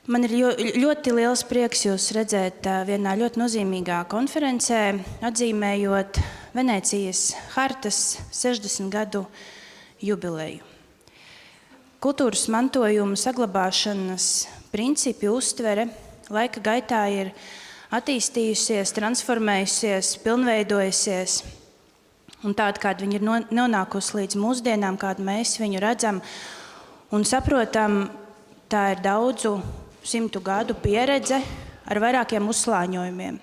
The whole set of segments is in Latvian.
Man ir ļoti liels prieks jūs redzēt vienā ļoti nozīmīgā konferencē, atzīmējot Venēcijas hartas 60 gadu jubileju. Kultūras mantojuma saglabāšanas principi uztvere laika gaitā ir attīstījusies, transformējusies, pilnveidojusies. Un tāda, kāda viņa ir nonākusi līdz mūsdienām, kādu mēs viņu redzam un saprotam, tā ir daudzu 100 gadu pieredze ar vairākiem uzslāņojumiem.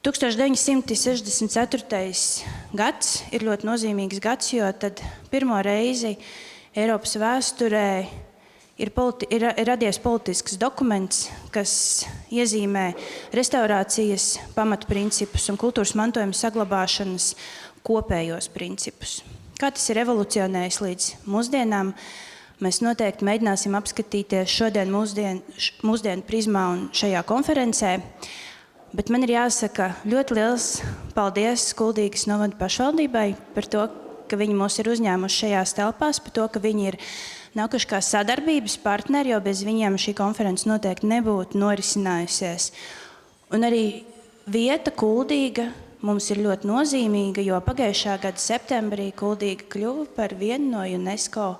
1964. gads ir ļoti nozīmīgs gads, jo tad pirmo reizi Eiropas vēsturē ir radies politisks dokuments, kas iezīmē restaurācijas pamatprincipus un kultūras mantojuma saglabāšanas kopējos principus. Kā tas ir evolucionējis līdz mūsdienām, mēs noteikti mēģināsim apskatīties šodien mūsdienu prizmā un šajā konferencē, bet man ir jāsaka ļoti liels paldies Kuldīgas novada pašvaldībai par to, ka viņi mūs ir uzņēmuši šajās telpās, par to, ka viņi ir nākuši kā sadarbības partneri, jo bez viņiem šī konference noteikti nebūtu norisinājusies. Un arī vieta Kuldīga mums ir ļoti nozīmīga, jo pagājušā gada septembrī Kuldīga kļuva par vienu no UNESCO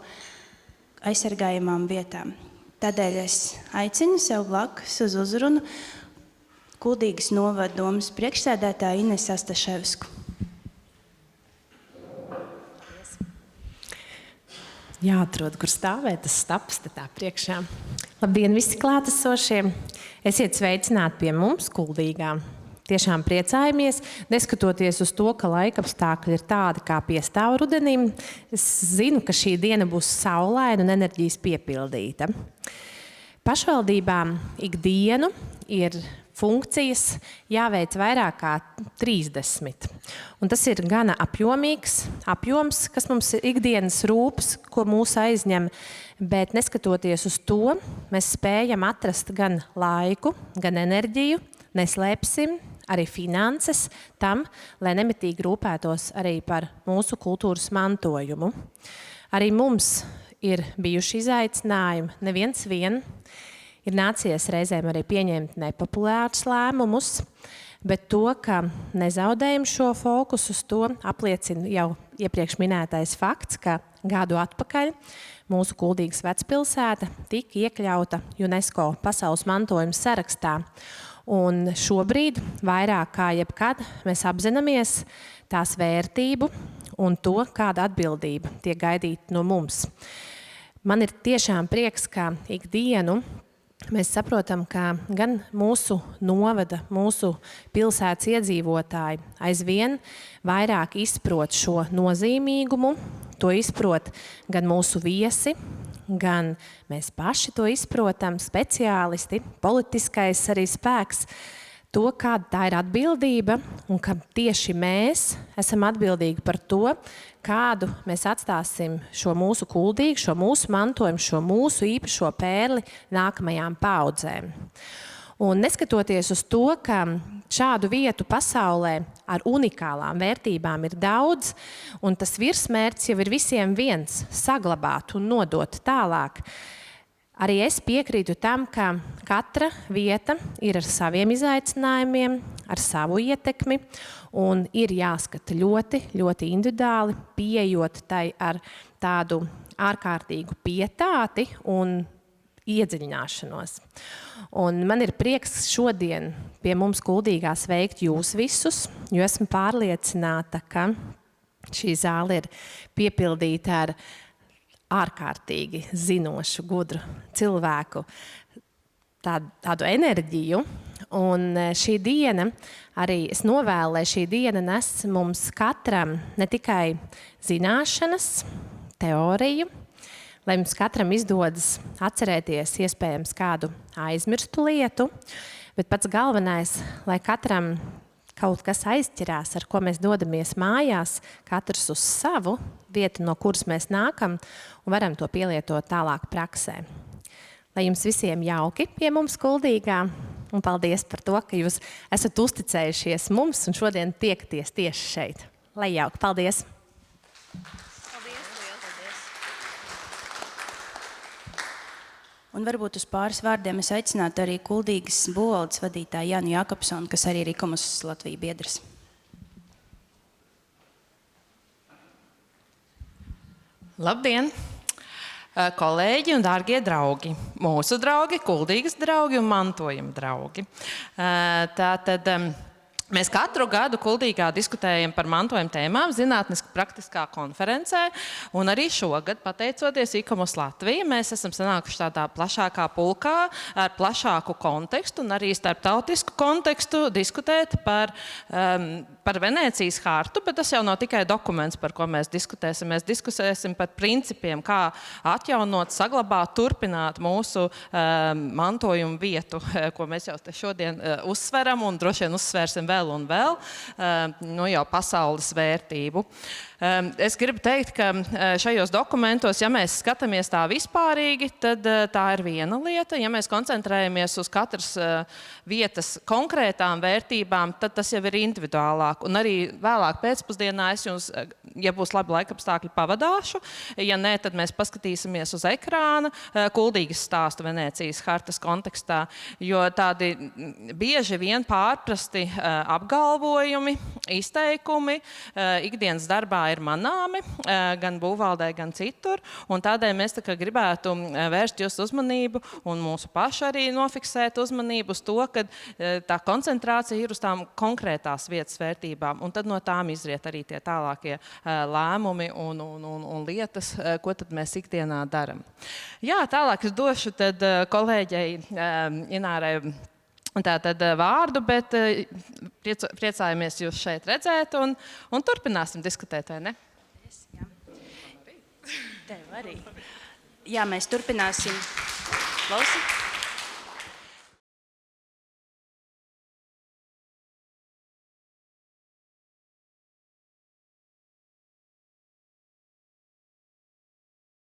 aizsargājamām vietām. Tādēļ es aicinu sev blakus uz uzrunu Kuldīgas novada domes priekšsēdētāju Inesu Astaševsku. Jāatrod, kur stāvēt, tas staps te tā priekšā. Labdien visi klātesošie! Esiet sveicināti pie mums Kuldīgā. Tiešām priecājamies, neskatoties uz to, ka laikapstākļi ir tādi, kā piestāv rudenim. Es zinu, ka šī diena būs saulaina un enerģijas piepildīta. Pašvaldībām ikdienu ir funkcijas jāveic vairāk kā 30. Un tas ir gana apjoms, kas mums ir ikdienas rūpes, ko mūs aizņem, bet neskatoties uz to, mēs spējam atrast gan laiku, gan enerģiju, neslēpsim arī finanses tam, lai nemitīgi rūpētos arī par mūsu kultūras mantojumu. Arī mums ir bijuši izaicinājumi, neviens vien. Ir nācies reizēm arī pieņemt nepopulārus lēmumus, bet to, ka nezaudējam šo fokusu uz to, apliecina jau iepriekš minētais fakts, ka gadu atpakaļ mūsu Kuldīgas vecpilsēta tika iekļauta UNESCO pasaules mantojuma sarakstā. Un šobrīd, vairāk kā jebkad, mēs apzināmies tās vērtību un to, kāda atbildība tiek gaidīta no mums. Man ir tiešām prieks, ka ikdienu mēs saprotam, ka gan mūsu novada, mūsu pilsētas iedzīvotāji aizvien vairāk izprot šo nozīmīgumu, to izprot gan mūsu viesi, gan mēs paši to izprotam, speciālisti, politiskais arī spēks, to, kāda tā ir atbildība un ka tieši mēs esam atbildīgi par to, kādu mēs atstāsim šo mūsu Kuldīgu, šo mūsu mantojumu, šo mūsu īpašo pērli nākamajām paudzēm. Un neskatoties uz to, ka šādu vietu pasaulē ar unikālām vērtībām ir daudz, un tas virsmērķis jau ir visiem viens – saglabāt un nodot tālāk. Arī es piekrītu tam, ka katra vieta ir ar saviem izaicinājumiem, ar savu ietekmi, un ir jāskata ļoti, ļoti individuāli, pieejot tai ar tādu ārkārtīgu pietāti un iedziļināšanos. Un man ir prieks šodien pie mums Kuldīgā sveikt jūs visus, jo esmu pārliecināta, ka šī zāle ir piepildīta ar ārkārtīgi zinošu, gudru cilvēku tādu enerģiju. Un šī diena, arī es novēlu, lai šī diena nes mums katram ne tikai zināšanas, teoriju, lai mums katram izdodas atcerēties iespējams kādu aizmirstu lietu, bet pats galvenais, lai katram kaut kas aizķerās, ar ko mēs dodamies mājās, katrs uz savu vietu, no kuras mēs nākam, un varam to pielietot tālāk praksē. Lai jums visiem jauki pie mums Kuldīgā, un paldies par to, ka jūs esat uzticējušies mums un šodien tiekties tieši šeit. Lai jauki, paldies! Un varbūt uz pāris vārdiem es aicinātu arī Kuldīgas būvvaldes vadītāju Jānu Jākapsonu, kas arī ir Ikomas Latvija biedrs. Labdien! Kolēģi un dārgie draugi, mūsu draugi, Kuldīgas draugi un mantojuma draugi. Tātad mēs katru gadu Kuldīgā diskutējam par mantojuma tēmām zinātniski praktiskā konferencē, un arī šogad, pateicoties Ikomas Latvija, mēs esam sanākuši tādā plašākā pulkā ar plašāku kontekstu un arī starptautisku kontekstu diskutēt par Venēcijas hartu, bet tas jau nav tikai dokuments, par ko mēs diskutēsim. Mēs diskusēsim par principiem, kā atjaunot, saglabāt, turpināt mūsu mantojumu vietu, ko mēs jau šodien uzsveram un droši vien uzsvērsim vēl un vēl, jau pasaules vērtību. Es gribu teikt, ka šajos dokumentos, ja mēs skatāmies tā vispārīgi, tad tā ir viena lieta. Ja mēs koncentrējamies uz katras vietas konkrētām vērtībām, tad tas jau ir individuālāk. Un arī vēlāk pēcpusdienā es jums, ja būs labi laikapstākļi, pavadāšu. Ja nē, tad mēs paskatīsimies uz ekrāna Kuldīgas stāstu Venēcijas hartas kontekstā, jo tādi bieži vien pārprasti apgalvojumi, izteikumi ikdienas darbā ir manāmi, gan būvvaldē, gan citur, un tādēļ mēs gribētu vērst jūsu uzmanību un mūsu pašu arī nofiksēt uzmanību uz to, ka tā koncentrācija ir uz tām konkrētās vietas vērtībām, un tad no tām izriet arī tie tālākie lēmumi un lietas, ko tad mēs ikdienā daram. Jā, tālāk es došu tad kolēģei Inārai tātad vārdu, bet priecājamies jūs šeit redzēt un turpināsim diskutēt, vai ne? Tev arī. Jā, mēs turpināsim. Klausi?